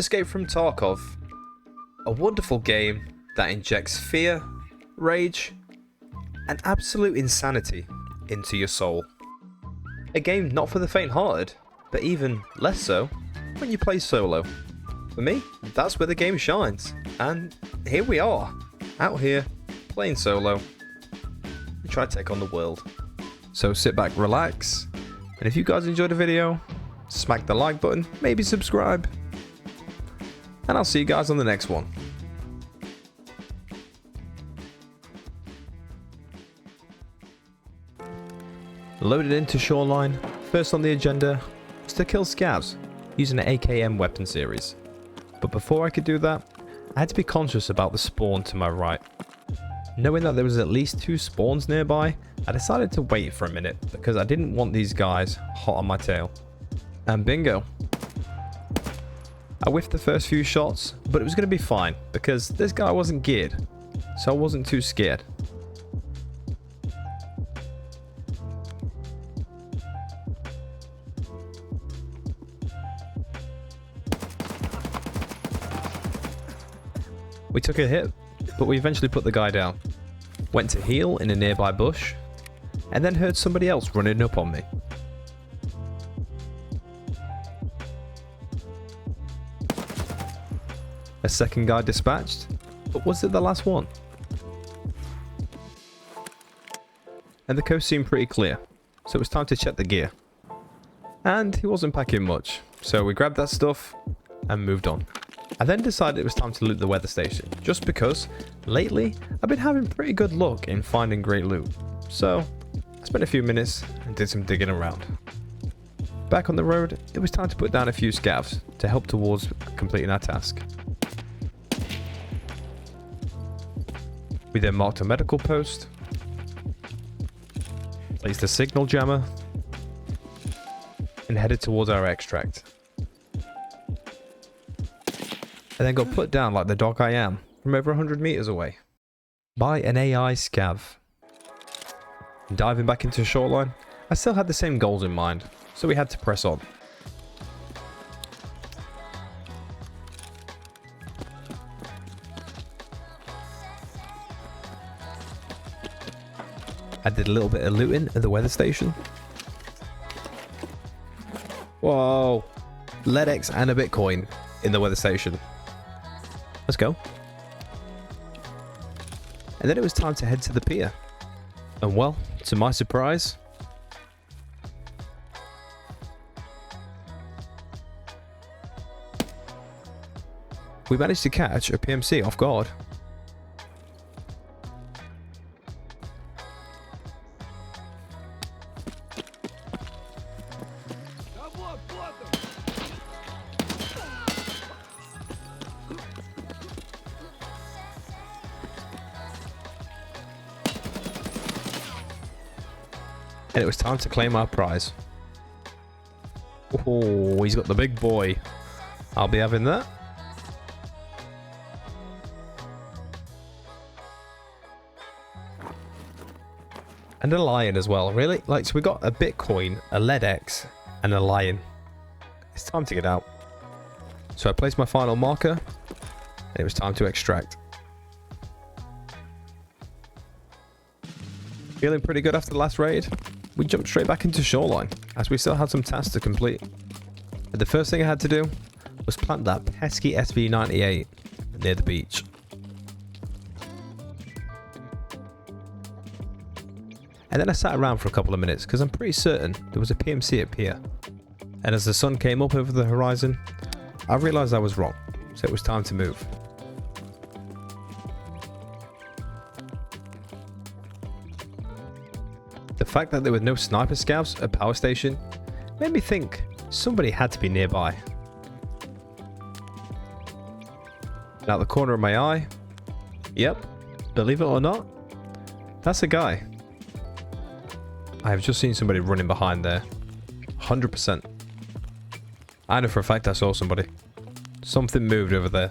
Escape from Tarkov. A wonderful game that injects fear, rage, and absolute insanity into your soul. A game not for the faint-hearted, but even less so when you play solo. For me, that's where the game shines, and here we are, out here, playing solo, and try to take on the world. So sit back, relax, and if you guys enjoyed the video, smack the like button, maybe subscribe, and I'll see you guys on the next one. Loaded into Shoreline, first on the agenda was to kill scavs using an AKM weapon series. But before I could do that, I had to be conscious about the spawn to my right. Knowing that there was at least 2 spawns nearby, I decided to wait for a minute because I didn't want these guys hot on my tail. And bingo. I whiffed the first few shots, but it was going to be fine because this guy wasn't geared, so I wasn't too scared. We took a hit, but we eventually put the guy down. Went to heal in a nearby bush, and then heard somebody else running up on me. A second guy dispatched, but was it the last one? And the coast seemed pretty clear, so it was time to check the gear. And he wasn't packing much, so we grabbed that stuff and moved on. I then decided it was time to loot the weather station, just because, lately, I've been having pretty good luck in finding great loot. So, I spent a few minutes and did some digging around. Back on the road, it was time to put down a few scavs to help towards completing our task. We then marked a medical post, placed a signal jammer, and headed towards our extract. And then got put down like the dog I am, from over 100 meters away, by an AI scav. Diving back into Shoreline, I still had the same goals in mind, so we had to press on. I did a little bit of looting at the weather station. Whoa! LEDX and a Bitcoin in the weather station. Let's go. And then it was time to head to the pier. And well, to my surprise, we managed to catch a PMC off guard. And it was time to claim our prize. Oh, he's got the big boy. I'll be having that. And a lion as well, really? Like, so we got a Bitcoin, a LEDX, and a lion. It's time to get out. So I placed my final marker, and it was time to extract. Feeling pretty good after the last raid, we jumped straight back into Shoreline, as we still had some tasks to complete. But the first thing I had to do was plant that pesky SV98 near the beach. And then I sat around for a couple of minutes because I'm pretty certain there was a PMC at pier. And as the sun came up over the horizon, I realised I was wrong, so it was time to move. The fact that there were no sniper scavs at power station made me think somebody had to be nearby. And out the corner of my eye, yep, believe it or not, that's a guy. I have just seen somebody running behind there. 100%. I know for a fact I saw somebody. Something moved over there.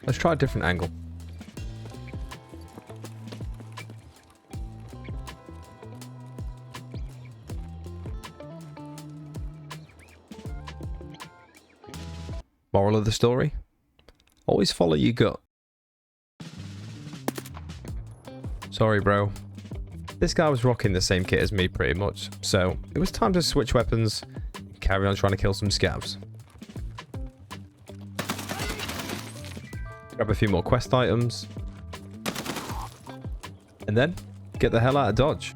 Let's try a different angle. Moral of the story? Always follow your gut. Sorry, bro. This guy was rocking the same kit as me pretty much, so it was time to switch weapons and carry on trying to kill some scavs. Grab a few more quest items, and then get the hell out of Dodge.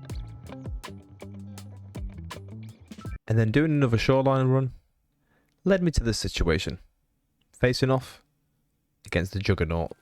And then doing another Shoreline run led me to this situation, facing off against the Juggernaut.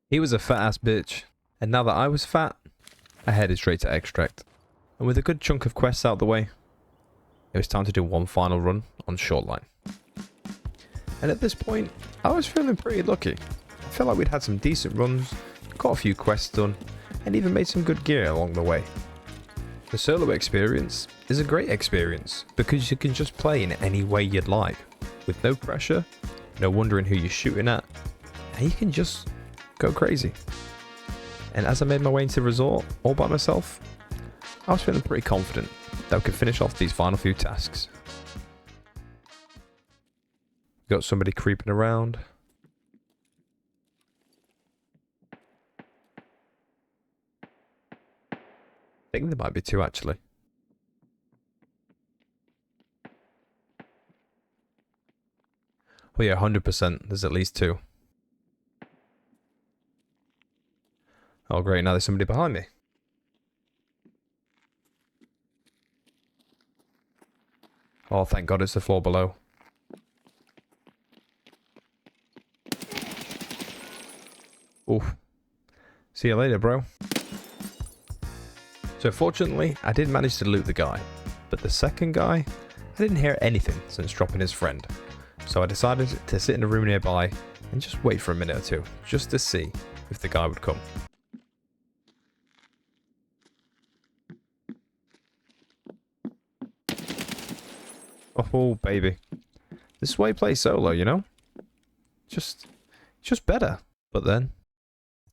He was a fat ass bitch, and now that I was fat, I headed straight to extract. And with a good chunk of quests out the way, it was time to do one final run on Shoreline. And at this point, I was feeling pretty lucky. I felt like we'd had some decent runs, got a few quests done, and even made some good gear along the way. The solo experience is a great experience because you can just play in any way you'd like, with no pressure, no wondering who you're shooting at, and you can just go crazy. And as I made my way into the resort all by myself, I was feeling pretty confident that we could finish off these final few tasks. Got somebody creeping around. I think there might be two actually. Oh yeah, 100%. There's at least two. Oh great, now there's somebody behind me. Oh, thank God it's the floor below. Oof. See you later, bro. So fortunately, I did manage to loot the guy. But the second guy, I didn't hear anything since dropping his friend. So I decided to sit in a room nearby and just wait for a minute or two, just to see if the guy would come. Oh, baby. This is why you play solo, you know? Just better. But then,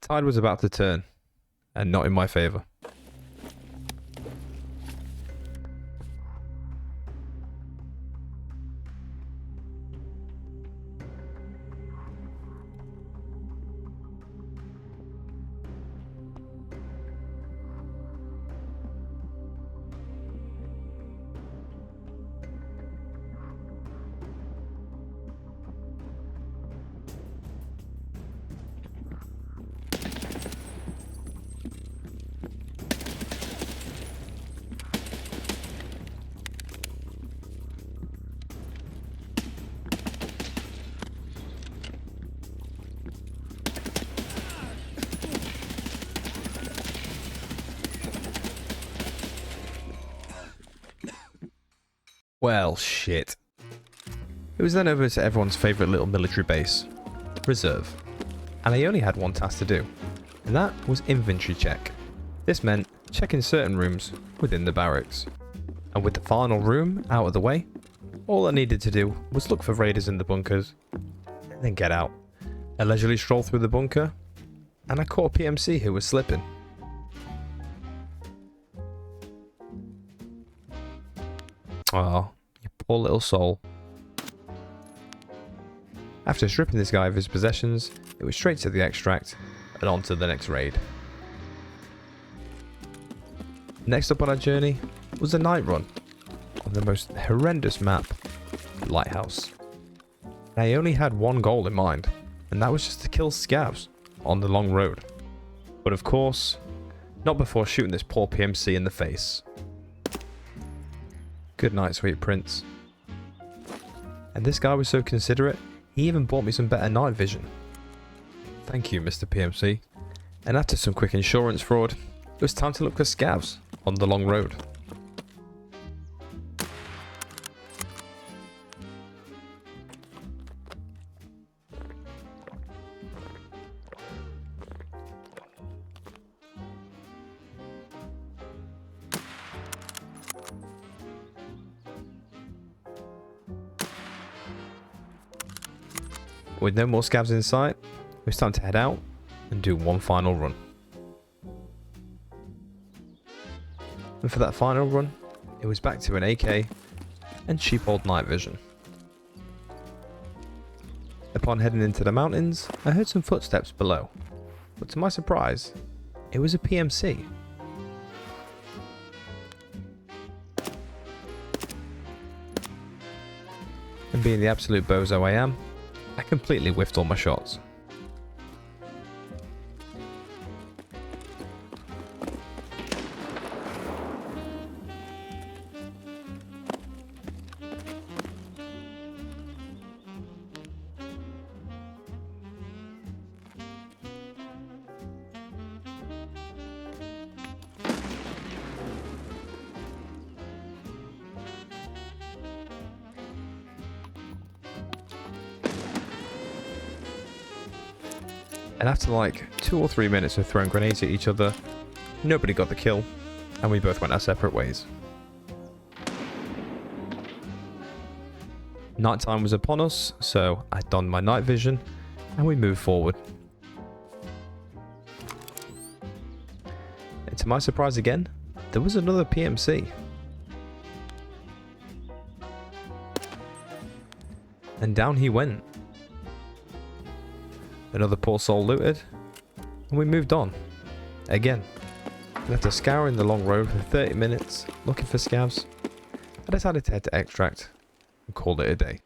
the tide was about to turn, and not in my favor. Well, shit. It was then over to everyone's favourite little military base, Reserve. And I only had one task to do, and that was inventory check. This meant checking certain rooms within the barracks. And with the final room out of the way, all I needed to do was look for raiders in the bunkers, and then get out. I leisurely strolled through the bunker, and I caught a PMC who was slipping. Oh, you poor little soul. After stripping this guy of his possessions, it was straight to the extract and on to the next raid. Next up on our journey was a night run on the most horrendous map, Lighthouse. I only had one goal in mind, and that was just to kill scavs on the long road. But of course, not before shooting this poor PMC in the face. Good night, sweet prince. And this guy was so considerate, he even bought me some better night vision. Thank you, Mr. PMC. And after some quick insurance fraud, it was time to look for scavs on the long road. with no more scavs in sight, it was time to head out and do one final run. And for that final run, it was back to an AK and cheap old night vision. Upon heading into the mountains, I heard some footsteps below, but to my surprise, it was a PMC. And being the absolute bozo I am, I completely whiffed all my shots. And after like 2 or 3 minutes of throwing grenades at each other, nobody got the kill, and we both went our separate ways. Nighttime was upon us, so I donned my night vision, and we moved forward. And to my surprise again, there was another PMC. And down he went. Another poor soul looted, and we moved on. Again, and after scouring the long road for 30 minutes, looking for scavs, I decided to head to extract and call it a day.